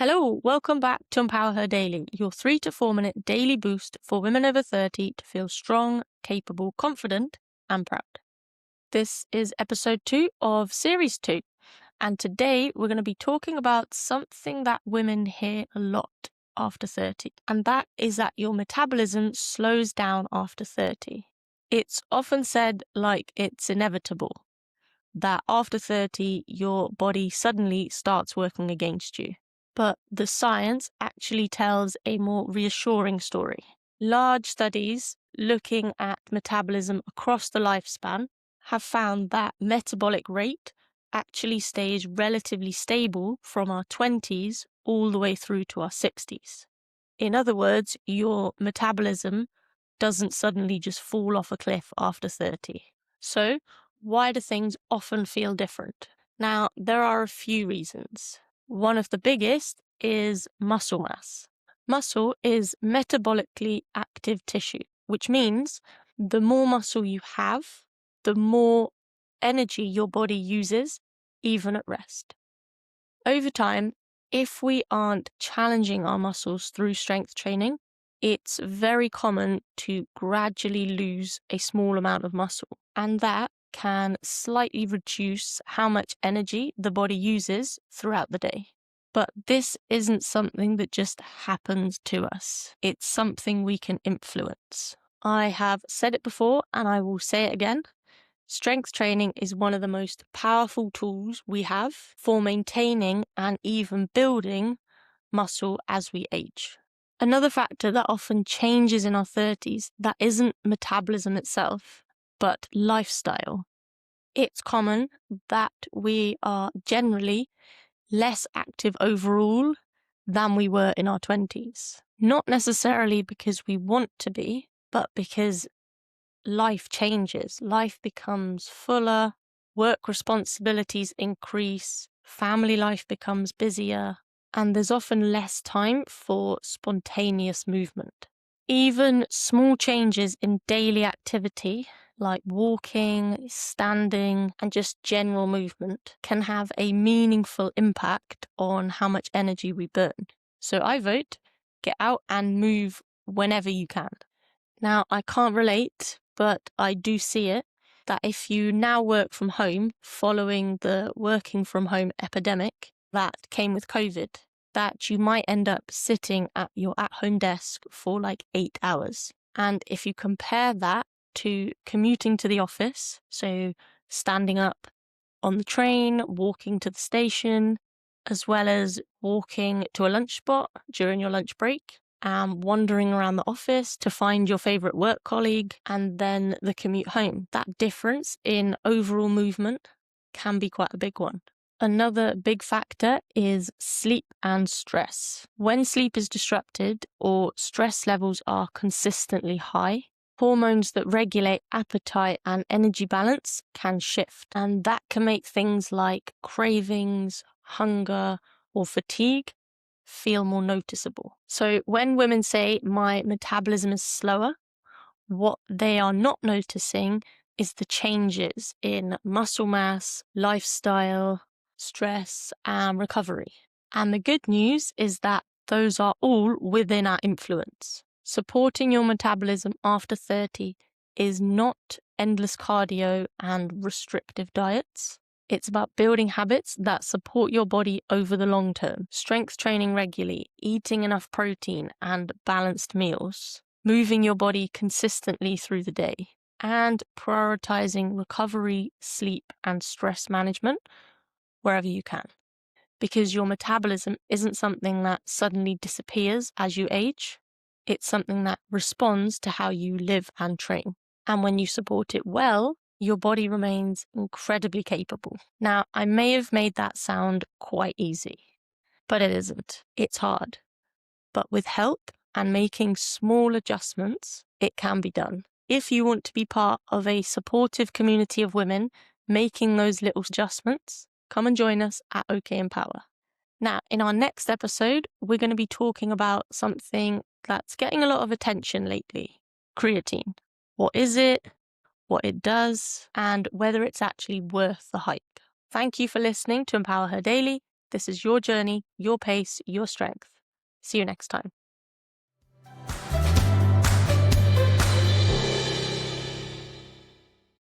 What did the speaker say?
Hello, welcome back to Empower Her Daily, your 3 to 4 minute daily boost for women over 30 to feel strong, capable, confident, and proud. This is episode 2 of series 2, and today we're going to be talking about something that women hear a lot after 30, and that is that your metabolism slows down after 30. It's often said like it's inevitable, that after 30, your body suddenly starts working against you. But the science actually tells a more reassuring story. Large studies looking at metabolism across the lifespan have found that metabolic rate actually stays relatively stable from our 20s all the way through to our 60s. In other words, your metabolism doesn't suddenly just fall off a cliff after 30. So, why do things often feel different? Now, there are a few reasons. One of the biggest is muscle mass. Muscle is metabolically active tissue, which means the more muscle you have, the more energy your body uses, even at rest. Over time, if we aren't challenging our muscles through strength training, it's very common to gradually lose a small amount of muscle, and that can slightly reduce how much energy the body uses throughout the day. But this isn't something that just happens to us. It's something we can influence. I have said it before and I will say it again. Strength training is one of the most powerful tools we have for maintaining and even building muscle as we age. Another factor that often changes in our 30s that isn't metabolism itself, but lifestyle. It's common that we are generally less active overall than we were in our 20s. Not necessarily because we want to be, but because life changes. Life becomes fuller, work responsibilities increase, family life becomes busier, and there's often less time for spontaneous movement. Even small changes in daily activity, like walking, standing, and just general movement, can have a meaningful impact on how much energy we burn. So I vote, get out and move whenever you can. Now, I can't relate, but I do see it, that if you now work from home following the working from home epidemic that came with COVID, that you might end up sitting at your at-home desk for like 8 hours. And if you compare that to commuting to the office, so standing up on the train, walking to the station, as well as walking to a lunch spot during your lunch break, wandering around the office to find your favorite work colleague, and then the commute home. That difference in overall movement can be quite a big one. Another big factor is sleep and stress. When sleep is disrupted or stress levels are consistently high, hormones that regulate appetite and energy balance can shift, and that can make things like cravings, hunger, or fatigue feel more noticeable. So when women say my metabolism is slower, what they are not noticing is the changes in muscle mass, lifestyle, stress, and recovery. And the good news is that those are all within our influence. Supporting your metabolism after 30 is not endless cardio and restrictive diets. It's about building habits that support your body over the long term. Strength training regularly, eating enough protein and balanced meals, moving your body consistently through the day, and prioritizing recovery, sleep, and stress management wherever you can. Because your metabolism isn't something that suddenly disappears as you age. It's something that responds to how you live and train. And when you support it well, your body remains incredibly capable. Now, I may have made that sound quite easy, but it isn't. It's hard. But with help and making small adjustments, it can be done. If you want to be part of a supportive community of women making those little adjustments, come and join us at OK Empower. Now, in our next episode, we're going to be talking about something that's getting a lot of attention lately: creatine. What is it, what it does, and whether it's actually worth the hype. Thank you for listening to Empower Her Daily. This is your journey, your pace, your strength. See you next time.